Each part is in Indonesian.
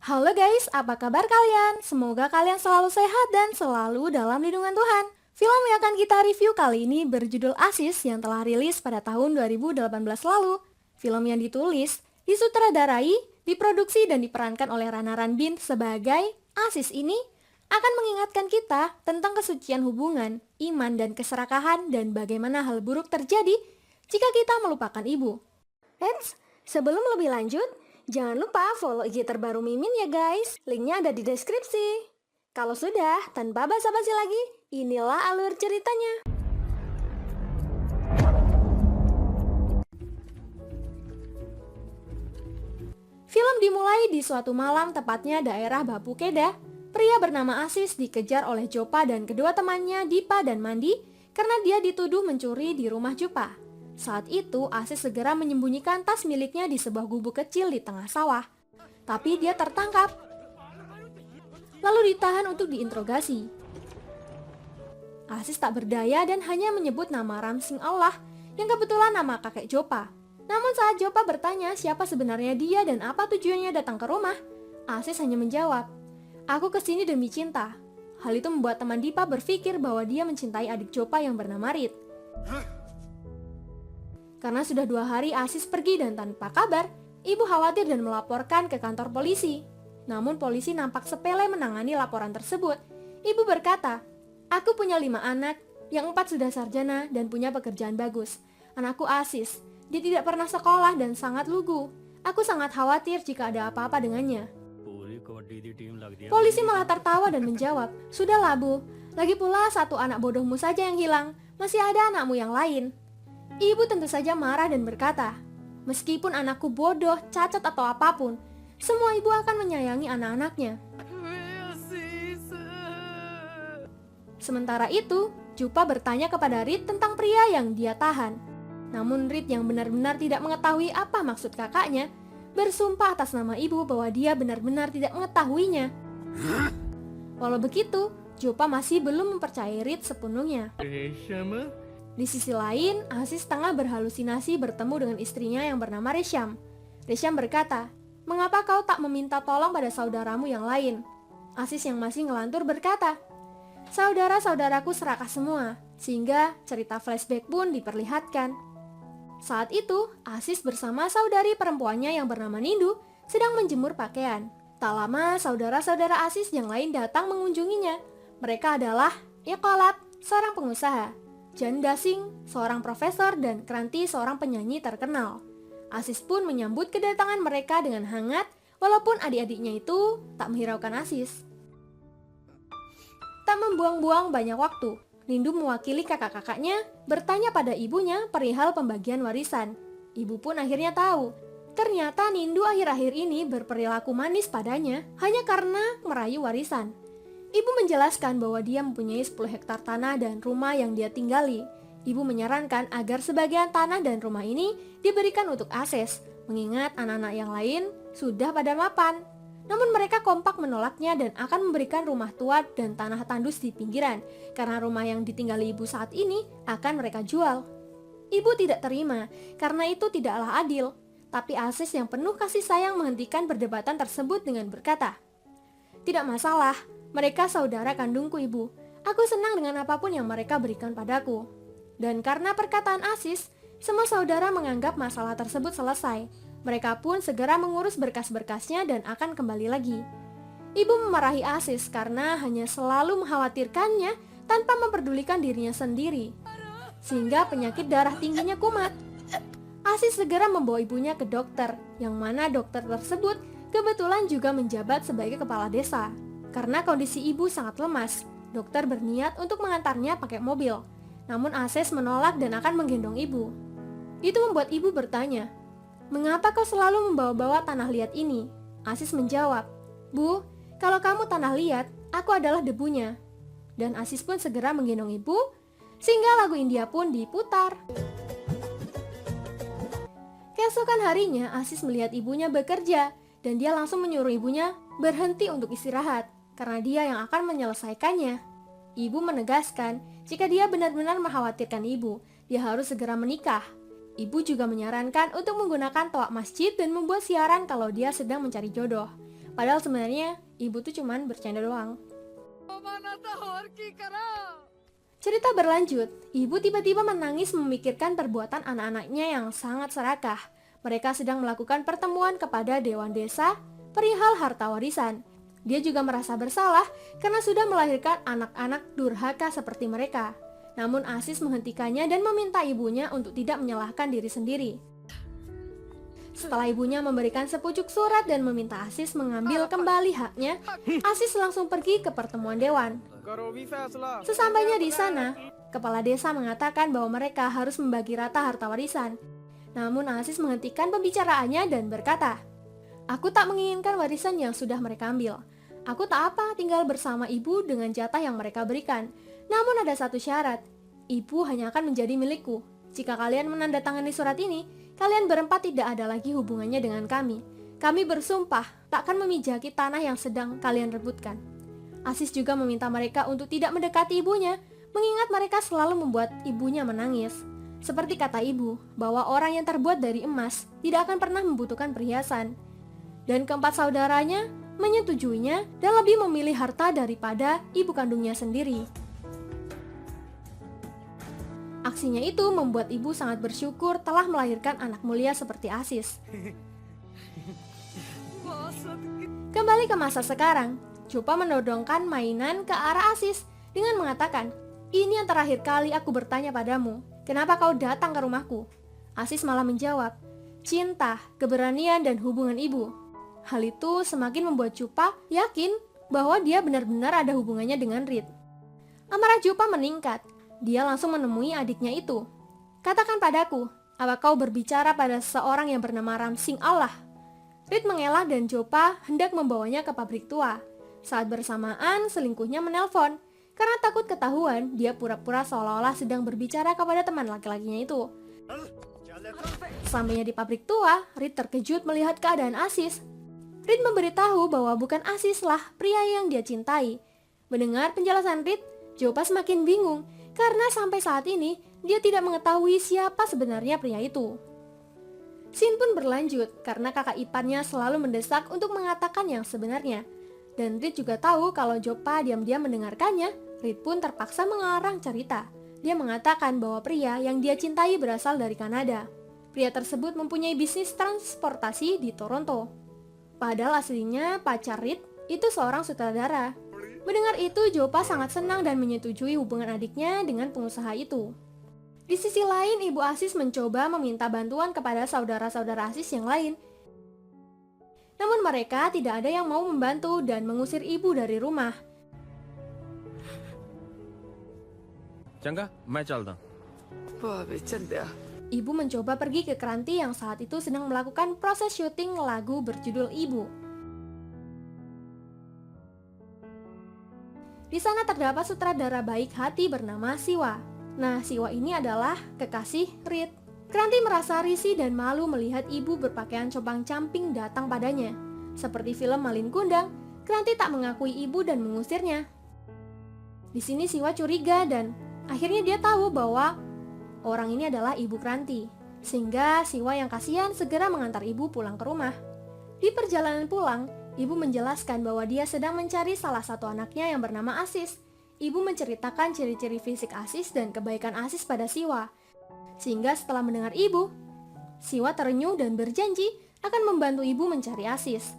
Halo guys, apa kabar kalian? Semoga kalian selalu sehat dan selalu dalam lindungan Tuhan. Film yang akan kita review kali ini berjudul Asis yang telah rilis pada tahun 2018 lalu. Film yang ditulis, disutradarai, diproduksi dan diperankan oleh Rana Ranbir sebagai Asis ini akan mengingatkan kita tentang kesucian hubungan, iman dan keserakahan dan bagaimana hal buruk terjadi jika kita melupakan ibu. Eits, sebelum lebih lanjut, jangan lupa follow IG terbaru Mimin ya guys, linknya ada di deskripsi. Kalau sudah, tanpa basa-basi lagi, inilah alur ceritanya. Film dimulai di suatu malam tepatnya daerah Bapukeda. Pria bernama Asis dikejar oleh Jopa dan kedua temannya Dipa dan Mandi karena dia dituduh mencuri di rumah Jopa. Saat itu Asis segera menyembunyikan tas miliknya di sebuah gubuk kecil di tengah sawah. Tapi dia tertangkap, lalu ditahan untuk diinterogasi. Asis tak berdaya dan hanya menyebut nama Ramsing Allah yang kebetulan nama kakek Jopa. Namun saat Jopa bertanya siapa sebenarnya dia dan apa tujuannya datang ke rumah, Asis hanya menjawab, "Aku kesini demi cinta." Hal itu membuat teman Dipa berpikir bahwa dia mencintai adik Jopa yang bernama Rit. Karena sudah 2 hari Asis pergi dan tanpa kabar, ibu khawatir dan melaporkan ke kantor polisi. Namun polisi nampak sepele menangani laporan tersebut. Ibu berkata, "Aku punya 5 anak, yang 4 sudah sarjana dan punya pekerjaan bagus. Anakku Asis, dia tidak pernah sekolah dan sangat lugu. Aku sangat khawatir jika ada apa-apa dengannya." Polisi malah tertawa dan menjawab, "Sudahlah Bu, lagi pula satu anak bodohmu saja yang hilang, masih ada anakmu yang lain." Ibu tentu saja marah dan berkata, "Meskipun anakku bodoh, cacat atau apapun, semua ibu akan menyayangi anak-anaknya." Sementara itu, Jupa bertanya kepada Rit tentang pria yang dia tahan. Namun Rit yang benar-benar tidak mengetahui apa maksud kakaknya, bersumpah atas nama ibu bahwa dia benar-benar tidak mengetahuinya. Walau begitu, Jupa masih belum mempercayai Rit sepenuhnya. Di sisi lain, Asis tengah berhalusinasi bertemu dengan istrinya yang bernama Resham. Resham berkata, "Mengapa kau tak meminta tolong pada saudaramu yang lain?" Asis yang masih ngelantur berkata, "Saudara-saudaraku serakah semua," sehingga cerita flashback pun diperlihatkan. Saat itu, Asis bersama saudari perempuannya yang bernama Nindu sedang menjemur pakaian. Tak lama, saudara-saudara Asis yang lain datang mengunjunginya. Mereka adalah Ekolat, seorang pengusaha, Jan Dasing, seorang profesor, dan Kranti, seorang penyanyi terkenal. Asis pun menyambut kedatangan mereka dengan hangat, walaupun adik-adiknya itu tak menghiraukan Asis. Tak membuang-buang banyak waktu, Nindu mewakili kakak-kakaknya bertanya pada ibunya perihal pembagian warisan. Ibu pun akhirnya tahu, ternyata Nindu akhir-akhir ini berperilaku manis padanya hanya karena merayu warisan. Ibu menjelaskan bahwa dia mempunyai 10 hektar tanah dan rumah yang dia tinggali. Ibu menyarankan agar sebagian tanah dan rumah ini diberikan untuk Asis, mengingat anak-anak yang lain sudah pada mapan. Namun mereka kompak menolaknya dan akan memberikan rumah tua dan tanah tandus di pinggiran, karena rumah yang ditinggali ibu saat ini akan mereka jual. Ibu tidak terima, karena itu tidaklah adil. Tapi Asis yang penuh kasih sayang menghentikan perdebatan tersebut dengan berkata, "Tidak masalah, mereka saudara kandungku ibu. Aku senang dengan apapun yang mereka berikan padaku." Dan karena perkataan Asis, semua saudara menganggap masalah tersebut selesai. Mereka pun segera mengurus berkas-berkasnya dan akan kembali lagi. Ibu memarahi Asis karena hanya selalu mengkhawatirkannya tanpa memperdulikan dirinya sendiri, sehingga penyakit darah tingginya kumat. Asis segera membawa ibunya ke dokter, yang mana dokter tersebut kebetulan juga menjabat sebagai kepala desa. Karena kondisi ibu sangat lemas, dokter berniat untuk mengantarnya pakai mobil. Namun Asis menolak dan akan menggendong ibu. Itu membuat ibu bertanya, "Mengapa kau selalu membawa-bawa tanah liat ini?" Asis menjawab, "Bu, kalau kamu tanah liat, aku adalah debunya." Dan Asis pun segera menggendong ibu, sehingga lagu India pun diputar. Keesokan harinya, Asis melihat ibunya bekerja, dan dia langsung menyuruh ibunya berhenti untuk istirahat, karena dia yang akan menyelesaikannya. Ibu menegaskan, jika dia benar-benar mengkhawatirkan ibu, dia harus segera menikah. Ibu juga menyarankan untuk menggunakan toa masjid dan membuat siaran kalau dia sedang mencari jodoh. Padahal sebenarnya ibu tuh cuman bercanda doang. Cerita berlanjut, ibu tiba-tiba menangis memikirkan perbuatan anak-anaknya yang sangat serakah. Mereka sedang melakukan pertemuan kepada Dewan Desa perihal harta warisan. Dia juga merasa bersalah karena sudah melahirkan anak-anak durhaka seperti mereka. Namun Aziz menghentikannya dan meminta ibunya untuk tidak menyalahkan diri sendiri. Setelah ibunya memberikan sepucuk surat dan meminta Aziz mengambil kembali haknya, Aziz langsung pergi ke pertemuan dewan. Sesampainya di sana, kepala desa mengatakan bahwa mereka harus membagi rata harta warisan. Namun Aziz menghentikan pembicaraannya dan berkata, "Aku tak menginginkan warisan yang sudah mereka ambil. Aku tak apa tinggal bersama ibu dengan jatah yang mereka berikan. Namun ada satu syarat, ibu hanya akan menjadi milikku. Jika kalian menandatangani surat ini, kalian berempat tidak ada lagi hubungannya dengan kami. Kami bersumpah takkan memijaki tanah yang sedang kalian rebutkan." Aziz juga meminta mereka untuk tidak mendekati ibunya, mengingat mereka selalu membuat ibunya menangis. Seperti kata ibu, bahwa orang yang terbuat dari emas tidak akan pernah membutuhkan perhiasan. Dan keempat saudaranya menyetujuinya dan lebih memilih harta daripada ibu kandungnya sendiri. Aksinya itu membuat ibu sangat bersyukur telah melahirkan anak mulia seperti Aziz. Kembali ke masa sekarang, Jopa menodongkan mainan ke arah Aziz dengan mengatakan, "Ini yang terakhir kali aku bertanya padamu, kenapa kau datang ke rumahku?" Aziz malah menjawab, "Cinta, keberanian, dan hubungan ibu." Hal itu semakin membuat Jopa yakin bahwa dia benar-benar ada hubungannya dengan Reed. Amarah Jopa meningkat. Dia langsung menemui adiknya itu. "Katakan padaku, apa kau berbicara pada seseorang yang bernama Ramsing Allah?" Reed mengelak dan Jopa hendak membawanya ke pabrik tua. Saat bersamaan, selingkuhnya menelpon. Karena takut ketahuan, dia pura-pura seolah-olah sedang berbicara kepada teman laki-lakinya itu. Sampainya di pabrik tua, Reed terkejut melihat keadaan Aziz. Reed memberitahu bahwa bukan Aziz lah pria yang dia cintai. Mendengar penjelasan Reed, Jopa semakin bingung karena sampai saat ini dia tidak mengetahui siapa sebenarnya pria itu. Scene pun berlanjut karena kakak iparnya selalu mendesak untuk mengatakan yang sebenarnya. Dan Reed juga tahu kalau Jopa diam-diam mendengarkannya. Reed pun terpaksa mengarang cerita. Dia mengatakan bahwa pria yang dia cintai berasal dari Kanada. Pria tersebut mempunyai bisnis transportasi di Toronto. Padahal aslinya pacar Reed itu seorang sutradara. Mendengar itu, Jopa sangat senang dan menyetujui hubungan adiknya dengan pengusaha itu. Di sisi lain, ibu Aziz mencoba meminta bantuan kepada saudara-saudara Aziz yang lain. Namun mereka tidak ada yang mau membantu dan mengusir ibu dari rumah. चंगा मैं चलता Ibu mencoba pergi ke Kranti yang saat itu sedang melakukan proses syuting lagu berjudul Ibu. Di sana terdapat sutradara baik hati bernama Siwa. Nah, Siwa ini adalah kekasih Reed. Kranti merasa risih dan malu melihat ibu berpakaian compang-camping datang padanya. Seperti film Malin Kundang, Kranti tak mengakui ibu dan mengusirnya. Di sini Siwa curiga dan akhirnya dia tahu bahwa orang ini adalah ibu Kranti. Sehingga Siwa yang kasihan segera mengantar ibu pulang ke rumah. Di perjalanan pulang, ibu menjelaskan bahwa dia sedang mencari salah satu anaknya yang bernama Aziz. Ibu menceritakan ciri-ciri fisik Aziz dan kebaikan Aziz pada Siwa. Sehingga setelah mendengar ibu, Siwa terenyuh dan berjanji akan membantu ibu mencari Aziz.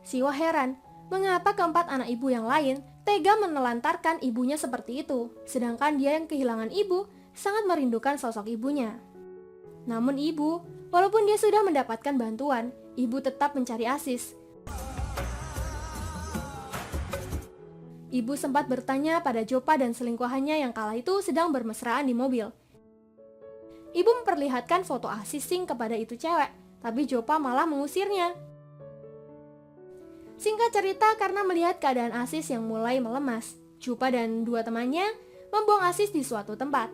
Siwa heran, mengapa keempat anak ibu yang lain tega menelantarkan ibunya seperti itu, sedangkan dia yang kehilangan ibu sangat merindukan sosok ibunya. Namun ibu, walaupun dia sudah mendapatkan bantuan, ibu tetap mencari Aziz. Ibu sempat bertanya pada Jopa dan selingkuhannya yang kala itu sedang bermesraan di mobil. Ibu memperlihatkan foto Aziz Singh kepada itu cewek, tapi Jopa malah mengusirnya. Singkat cerita, karena melihat keadaan Aziz yang mulai melemas, Jopa dan dua temannya membuang Aziz di suatu tempat.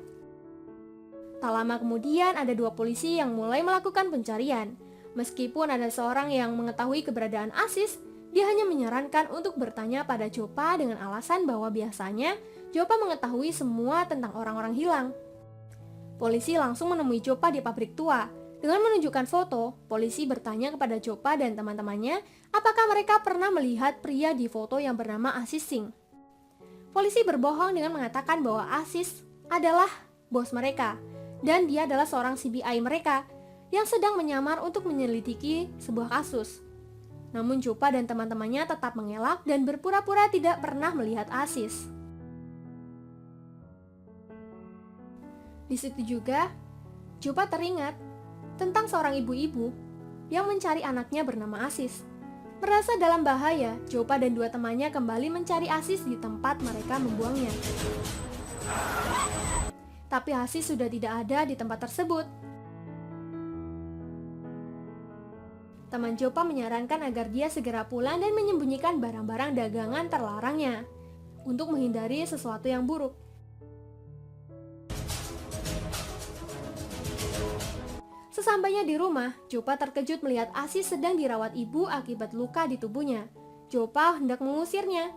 Tak lama kemudian ada dua polisi yang mulai melakukan pencarian. Meskipun ada seorang yang mengetahui keberadaan Aziz, dia hanya menyarankan untuk bertanya pada Jopa dengan alasan bahwa biasanya Jopa mengetahui semua tentang orang-orang hilang. Polisi langsung menemui Jopa di pabrik tua. Dengan menunjukkan foto, polisi bertanya kepada Jopa dan teman-temannya apakah mereka pernah melihat pria di foto yang bernama Aziz Singh. Polisi berbohong dengan mengatakan bahwa Aziz adalah bos mereka dan dia adalah seorang CBI mereka yang sedang menyamar untuk menyelidiki sebuah kasus. Namun Jopa dan teman-temannya tetap mengelak dan berpura-pura tidak pernah melihat Aziz. Di situ juga, Jopa teringat tentang seorang ibu-ibu yang mencari anaknya bernama Aziz. Merasa dalam bahaya, Jopa dan dua temannya kembali mencari Aziz di tempat mereka membuangnya. Tapi Aziz sudah tidak ada di tempat tersebut. Teman Jopa menyarankan agar dia segera pulang dan menyembunyikan barang-barang dagangan terlarangnya untuk menghindari sesuatu yang buruk. Sesampainya di rumah, Jopa terkejut melihat Aziz sedang dirawat ibu akibat luka di tubuhnya. Jopa hendak mengusirnya.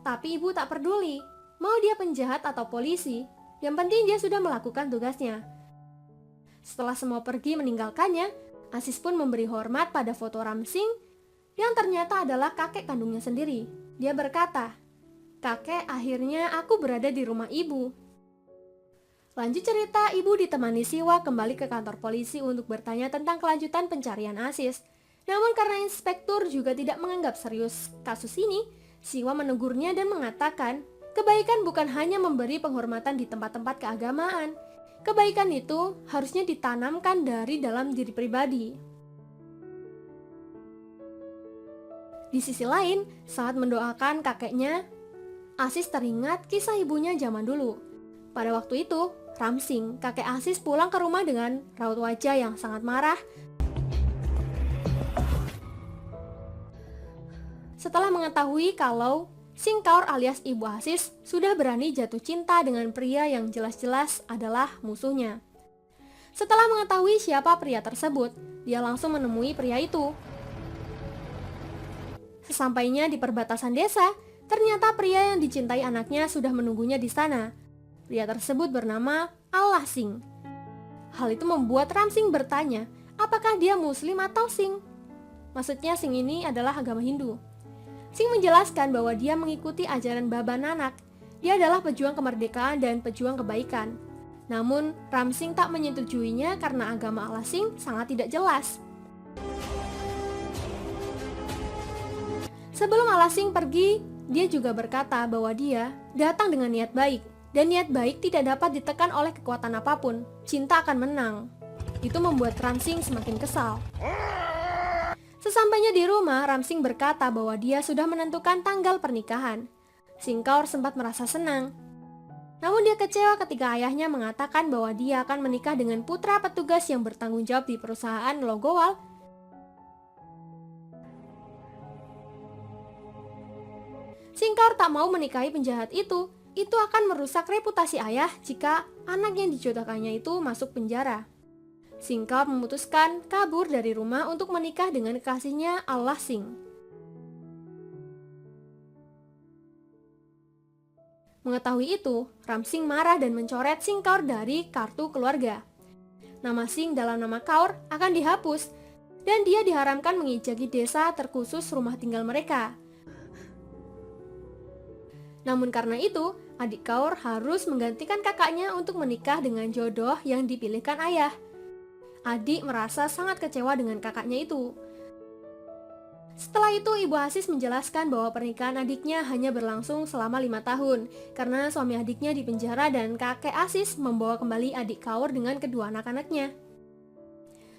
Tapi ibu tak peduli, mau dia penjahat atau polisi, yang penting dia sudah melakukan tugasnya. Setelah semua pergi meninggalkannya, Aziz pun memberi hormat pada foto Ram Singh yang ternyata adalah kakek kandungnya sendiri. Dia berkata, "Kakek, akhirnya aku berada di rumah ibu." Lanjut cerita, ibu ditemani Siwa kembali ke kantor polisi untuk bertanya tentang kelanjutan pencarian Aziz. Namun karena inspektur juga tidak menganggap serius kasus ini, Siwa menegurnya dan mengatakan, kebaikan bukan hanya memberi penghormatan di tempat-tempat keagamaan. Kebaikan itu harusnya ditanamkan dari dalam diri pribadi. Di sisi lain, saat mendoakan kakeknya, Aziz teringat kisah ibunya zaman dulu. Pada waktu itu, Ram Singh, kakek Aziz pulang ke rumah dengan raut wajah yang sangat marah. Setelah mengetahui kalau Singh Kaur alias ibu Aziz sudah berani jatuh cinta dengan pria yang jelas-jelas adalah musuhnya. Setelah mengetahui siapa pria tersebut, dia langsung menemui pria itu. Sesampainya di perbatasan desa, ternyata pria yang dicintai anaknya sudah menunggunya di sana. Pria tersebut bernama Allah Singh. Hal itu membuat Ram Singh bertanya, apakah dia muslim atau Singh? Maksudnya Singh ini adalah agama Hindu. Singh menjelaskan bahwa dia mengikuti ajaran Baba Nanak. Dia adalah pejuang kemerdekaan dan pejuang kebaikan. Namun Ram Singh tak menyetujuinya karena agama Allah Singh sangat tidak jelas. Sebelum Allah Singh pergi, dia juga berkata bahwa dia datang dengan niat baik. Dan niat baik tidak dapat ditekan oleh kekuatan apapun. Cinta akan menang. Itu membuat Ram Singh semakin kesal. Sesampainya di rumah, Ram Singh berkata bahwa dia sudah menentukan tanggal pernikahan. Singh Kaur sempat merasa senang. Namun dia kecewa ketika ayahnya mengatakan bahwa dia akan menikah dengan putra petugas yang bertanggung jawab di perusahaan Logowal. Singh Kaur tak mau menikahi penjahat itu. Itu akan merusak reputasi ayah jika anak yang dijodohkannya itu masuk penjara. Singh Kaur memutuskan kabur dari rumah untuk menikah dengan kekasihnya Allah Singh. Mengetahui itu, Ram Singh marah dan mencoret Singh Kaur dari kartu keluarga. Nama Singh dalam nama Kaur akan dihapus dan dia diharamkan mengijaki desa terkhusus rumah tinggal mereka. Namun karena itu, adik Kaur harus menggantikan kakaknya untuk menikah dengan jodoh yang dipilihkan ayah. Adik merasa sangat kecewa dengan kakaknya itu. Setelah itu, Ibu Aziz menjelaskan bahwa pernikahan adiknya hanya berlangsung selama 5 tahun karena suami adiknya dipenjara dan kakek Aziz membawa kembali adik Kaur dengan kedua anak-anaknya.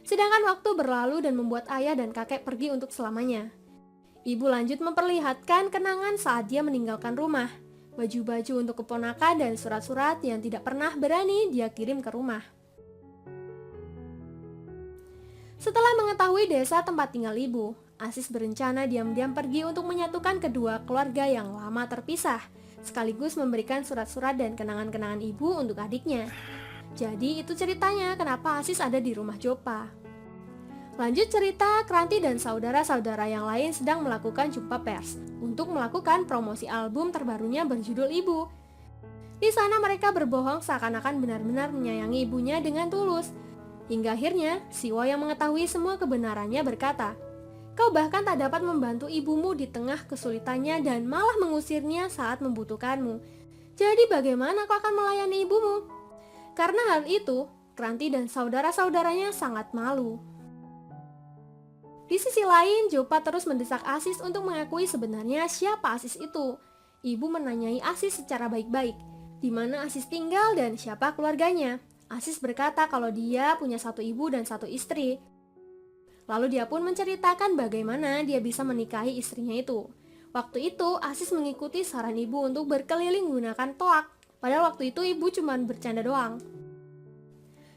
Sedangkan waktu berlalu dan membuat ayah dan kakek pergi untuk selamanya. Ibu lanjut memperlihatkan kenangan saat dia meninggalkan rumah, baju-baju untuk keponakan dan surat-surat yang tidak pernah berani dia kirim ke rumah. Setelah mengetahui desa tempat tinggal ibu, Aziz berencana diam-diam pergi untuk menyatukan kedua keluarga yang lama terpisah, sekaligus memberikan surat-surat dan kenangan-kenangan ibu untuk adiknya. Jadi itu ceritanya kenapa Aziz ada di rumah Jopa. Lanjut cerita, Kranti dan saudara-saudara yang lain sedang melakukan jumpa pers untuk melakukan promosi album terbarunya berjudul Ibu. Di sana mereka berbohong seakan-akan benar-benar menyayangi ibunya dengan tulus. Hingga akhirnya, Siwa yang mengetahui semua kebenarannya berkata, "Kau bahkan tak dapat membantu ibumu di tengah kesulitannya dan malah mengusirnya saat membutuhkanmu. Jadi bagaimana kau akan melayani ibumu?" Karena hal itu, Kranti dan saudara-saudaranya sangat malu. Di sisi lain, Jopa terus mendesak Asis untuk mengakui sebenarnya siapa Asis itu. Ibu menanyai Asis secara baik-baik, di mana Asis tinggal dan siapa keluarganya. Asis berkata kalau dia punya satu ibu dan satu istri. Lalu dia pun menceritakan bagaimana dia bisa menikahi istrinya itu. Waktu itu Asis mengikuti saran ibu untuk berkeliling menggunakan toak. Padahal waktu itu ibu cuma bercanda doang.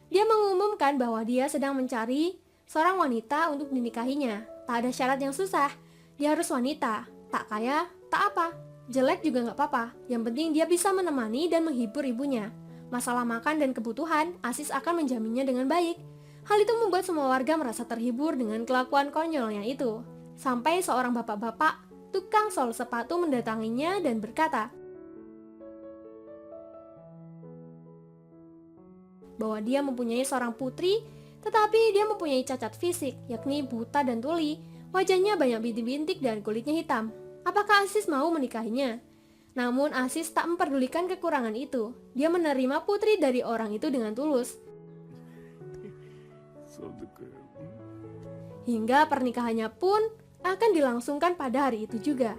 Dia mengumumkan bahwa dia sedang mencari seorang wanita untuk dinikahinya. Tak ada syarat yang susah. Dia harus wanita, tak kaya, tak apa. Jelek juga gak apa-apa. Yang penting dia bisa menemani dan menghibur ibunya. Masalah makan dan kebutuhan, Asis akan menjaminnya dengan baik. Hal itu membuat semua warga merasa terhibur dengan kelakuan konyolnya itu. Sampai seorang bapak-bapak, tukang sol sepatu mendatanginya dan berkata bahwa dia mempunyai seorang putri, tetapi dia mempunyai cacat fisik, yakni buta dan tuli. Wajahnya banyak bintik-bintik dan kulitnya hitam. Apakah Asis mau menikahinya? Namun Asis tak memperdulikan kekurangan itu. Dia menerima putri dari orang itu dengan tulus. Hingga pernikahannya pun akan dilangsungkan pada hari itu juga.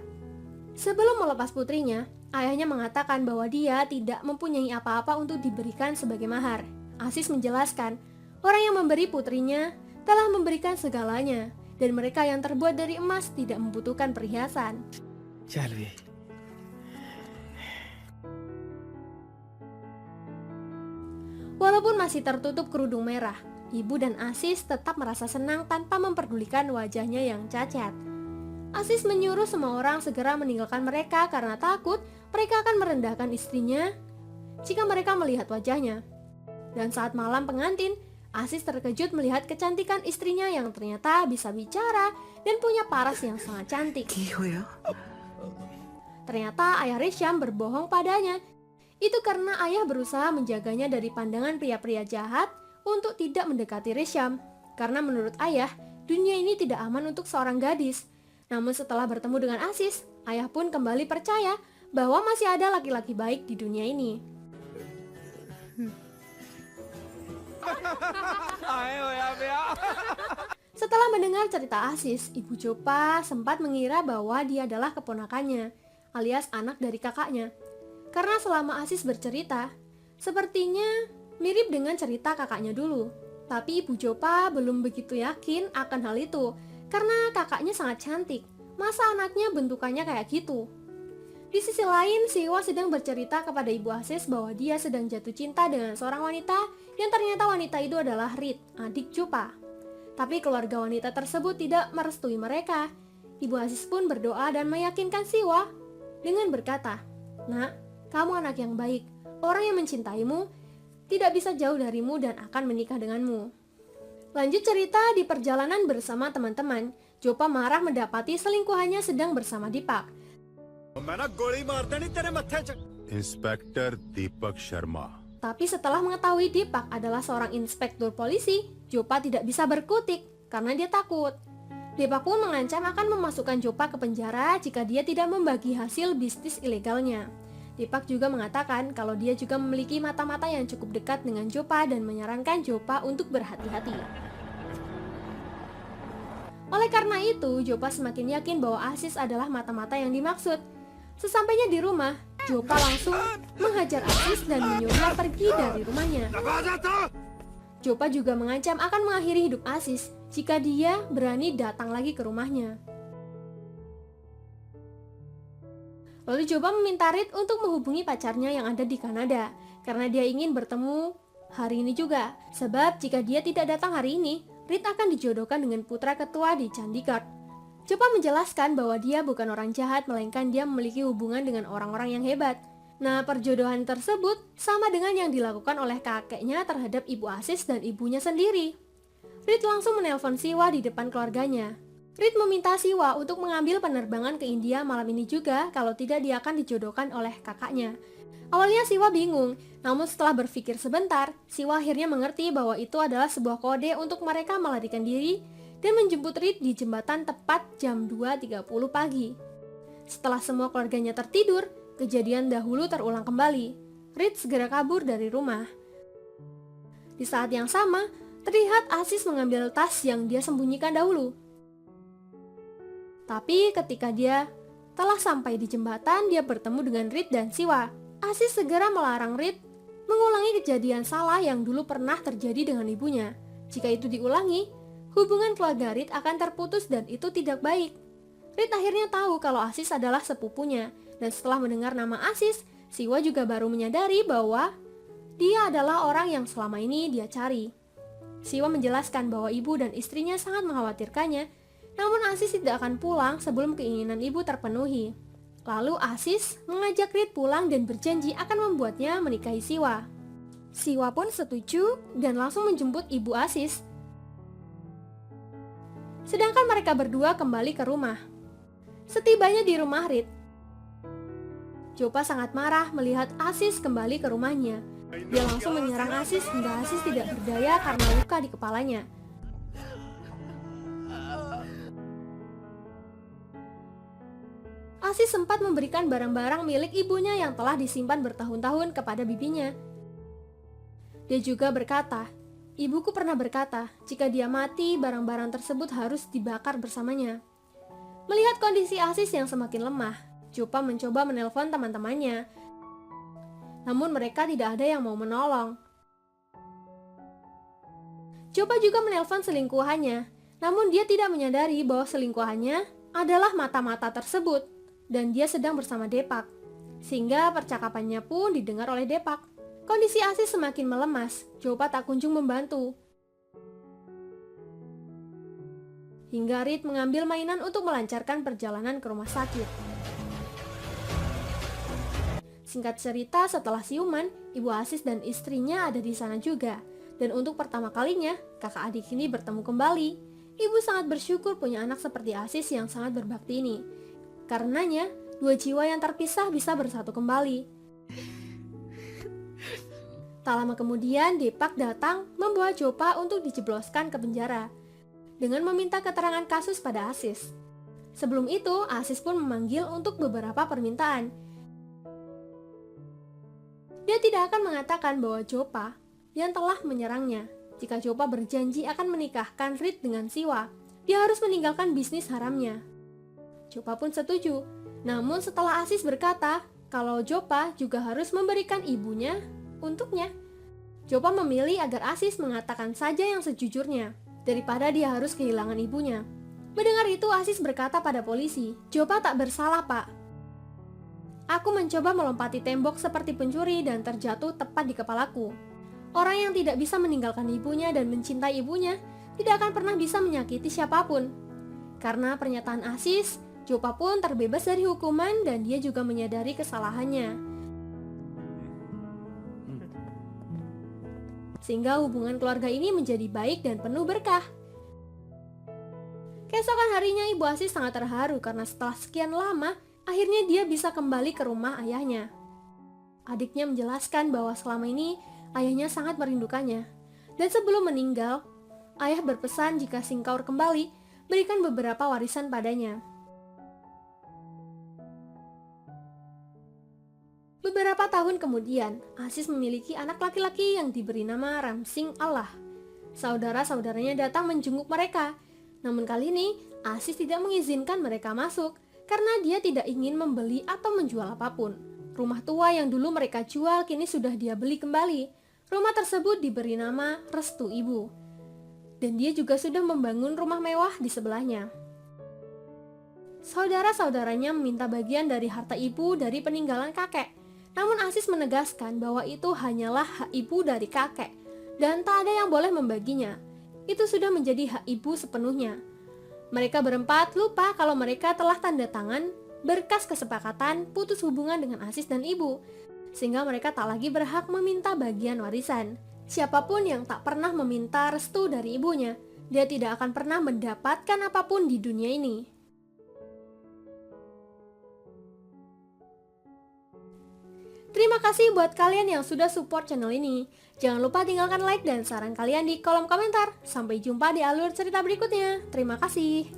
Sebelum melepas putrinya, ayahnya mengatakan bahwa dia tidak mempunyai apa-apa untuk diberikan sebagai mahar. Asis menjelaskan, orang yang memberi putrinya telah memberikan segalanya, dan mereka yang terbuat dari emas tidak membutuhkan perhiasan. Jalwi. Walaupun masih tertutup kerudung merah, ibu dan Asis tetap merasa senang tanpa memperdulikan wajahnya yang cacat. Asis menyuruh semua orang segera meninggalkan mereka karena takut mereka akan merendahkan istrinya jika mereka melihat wajahnya. Dan saat malam pengantin, Asis terkejut melihat kecantikan istrinya yang ternyata bisa bicara dan punya paras yang sangat cantik. Ternyata ayah Risham berbohong padanya. Itu karena ayah berusaha menjaganya dari pandangan pria-pria jahat untuk tidak mendekati Risham. Karena menurut ayah, dunia ini tidak aman untuk seorang gadis. Namun setelah bertemu dengan Asis, ayah pun kembali percaya bahwa masih ada laki-laki baik di dunia ini. Setelah mendengar cerita Asis, Ibu Jopa sempat mengira bahwa dia adalah keponakannya, alias anak dari kakaknya. Karena selama Asis bercerita, sepertinya mirip dengan cerita kakaknya dulu. Tapi Ibu Jopa belum begitu yakin akan hal itu, karena kakaknya sangat cantik. Masa anaknya bentukannya kayak gitu? Di sisi lain, Siwa sedang bercerita kepada Ibu Asis bahwa dia sedang jatuh cinta dengan seorang wanita yang ternyata wanita itu adalah Rit, adik Jopa. Tapi keluarga wanita tersebut tidak merestui mereka. Ibu Asis pun berdoa dan meyakinkan Siwa dengan berkata, "Nak, kamu anak yang baik, orang yang mencintaimu, tidak bisa jauh darimu dan akan menikah denganmu." Lanjut cerita di perjalanan bersama teman-teman, Jopa marah mendapati selingkuhannya sedang bersama Dipak. Inspektur Deepak Sharma. Tapi setelah mengetahui Dipak adalah seorang inspektur polisi, Jopa tidak bisa berkutik karena dia takut. Dipak pun mengancam akan memasukkan Jopa ke penjara jika dia tidak membagi hasil bisnis ilegalnya. Dipak juga mengatakan kalau dia juga memiliki mata-mata yang cukup dekat dengan Jopa dan menyarankan Jopa untuk berhati-hati. Oleh karena itu, Jopa semakin yakin bahwa Asis adalah mata-mata yang dimaksud. Sesampainya di rumah, Jopa langsung menghajar Asis dan menyuruhnya pergi dari rumahnya. Jopa juga mengancam akan mengakhiri hidup Asis jika dia berani datang lagi ke rumahnya. Lalu Jopa meminta Rit untuk menghubungi pacarnya yang ada di Kanada karena dia ingin bertemu hari ini juga. Sebab jika dia tidak datang hari ini, Rit akan dijodohkan dengan putra ketua di Chandigarh. Jopa menjelaskan bahwa dia bukan orang jahat, melainkan dia memiliki hubungan dengan orang-orang yang hebat. Nah, perjodohan tersebut sama dengan yang dilakukan oleh kakeknya terhadap Ibu Asis dan ibunya sendiri. Rit langsung menelpon Siwa di depan keluarganya. Rit meminta Siwa untuk mengambil penerbangan ke India malam ini juga, kalau tidak dia akan dijodohkan oleh kakaknya. Awalnya Siwa bingung, namun setelah berpikir sebentar, Siwa akhirnya mengerti bahwa itu adalah sebuah kode untuk mereka melarikan diri dan menjemput Reed di jembatan tepat jam 2.30 pagi. Setelah semua keluarganya tertidur, kejadian dahulu terulang kembali. Reed segera kabur dari rumah. Di saat yang sama, terlihat Aziz mengambil tas yang dia sembunyikan dahulu. Tapi ketika dia telah sampai di jembatan, dia bertemu dengan Reed dan Siwa. Aziz segera melarang Reed mengulangi kejadian salah yang dulu pernah terjadi dengan ibunya. Jika itu diulangi, hubungan keluarga Reed akan terputus dan itu tidak baik. Reed akhirnya tahu kalau Aziz adalah sepupunya, dan setelah mendengar nama Aziz, Siwa juga baru menyadari bahwa dia adalah orang yang selama ini dia cari. Siwa menjelaskan bahwa ibu dan istrinya sangat mengkhawatirkannya, namun Aziz tidak akan pulang sebelum keinginan ibu terpenuhi. Lalu Aziz mengajak Reed pulang dan berjanji akan membuatnya menikahi Siwa. Siwa pun setuju dan langsung menjemput ibu Aziz. Sedangkan mereka berdua kembali ke rumah. Setibanya di rumah Reed, Jopa sangat marah melihat Aziz kembali ke rumahnya. Dia langsung menyerang Aziz hingga Aziz tidak berdaya karena luka di kepalanya. Aziz sempat memberikan barang-barang milik ibunya yang telah disimpan bertahun-tahun kepada bibinya. Dia juga berkata, "Ibuku pernah berkata, jika dia mati, barang-barang tersebut harus dibakar bersamanya." Melihat kondisi Aziz yang semakin lemah, Jopa mencoba menelpon teman-temannya. Namun mereka tidak ada yang mau menolong. Jopa juga menelpon selingkuhannya, namun dia tidak menyadari bahwa selingkuhannya adalah mata-mata tersebut. Dan dia sedang bersama Depak, sehingga percakapannya pun didengar oleh Depak. Kondisi Aziz semakin melemas, Jopa tak kunjung membantu. Hingga Reed mengambil mainan untuk melancarkan perjalanan ke rumah sakit. Singkat cerita, setelah siuman, ibu Aziz dan istrinya ada di sana juga. Dan untuk pertama kalinya, kakak adik ini bertemu kembali. Ibu sangat bersyukur punya anak seperti Aziz yang sangat berbakti ini. Karenanya, dua jiwa yang terpisah bisa bersatu kembali. Tak lama kemudian, Depak datang membawa Jopa untuk dijebloskan ke penjara dengan meminta keterangan kasus pada Aziz. Sebelum itu, Aziz pun memanggil untuk beberapa permintaan. Dia tidak akan mengatakan bahwa Jopa yang telah menyerangnya. Jika Jopa berjanji akan menikahkan Reed dengan Siwa, dia harus meninggalkan bisnis haramnya. Jopa pun setuju, namun setelah Aziz berkata kalau Jopa juga harus memberikan ibunya untuknya, Jopa memilih agar Aziz mengatakan saja yang sejujurnya, daripada dia harus kehilangan ibunya. Mendengar itu Aziz berkata pada polisi, "Jopa tak bersalah, Pak. Aku mencoba melompati tembok seperti pencuri dan terjatuh tepat di kepalaku. Orang yang tidak bisa meninggalkan ibunya dan mencintai ibunya tidak akan pernah bisa menyakiti siapapun." Karena pernyataan Aziz, Jopa pun terbebas dari hukuman dan dia juga menyadari kesalahannya. Sehingga hubungan keluarga ini menjadi baik dan penuh berkah. Keesokan harinya ibu Aziz sangat terharu karena setelah sekian lama, akhirnya dia bisa kembali ke rumah ayahnya. Adiknya menjelaskan bahwa selama ini ayahnya sangat merindukannya. Dan sebelum meninggal, ayah berpesan jika Singkaur kembali, berikan beberapa warisan padanya. Beberapa tahun kemudian, Aziz memiliki anak laki-laki yang diberi nama Ramsing Allah. Saudara-saudaranya datang menjenguk mereka. Namun kali ini, Aziz tidak mengizinkan mereka masuk karena dia tidak ingin membeli atau menjual apapun. Rumah tua yang dulu mereka jual kini sudah dia beli kembali. Rumah tersebut diberi nama Restu Ibu. Dan dia juga sudah membangun rumah mewah di sebelahnya. Saudara-saudaranya meminta bagian dari harta ibu dari peninggalan kakek. Namun Aziz menegaskan bahwa itu hanyalah hak ibu dari kakek dan tak ada yang boleh membaginya. Itu sudah menjadi hak ibu sepenuhnya. Mereka berempat lupa kalau mereka telah tanda tangan berkas kesepakatan putus hubungan dengan Aziz dan ibu, sehingga mereka tak lagi berhak meminta bagian warisan. Siapapun yang tak pernah meminta restu dari ibunya, dia tidak akan pernah mendapatkan apapun di dunia ini. Terima kasih buat kalian yang sudah support channel ini. Jangan lupa tinggalkan like dan saran kalian di kolom komentar. Sampai jumpa di alur cerita berikutnya. Terima kasih.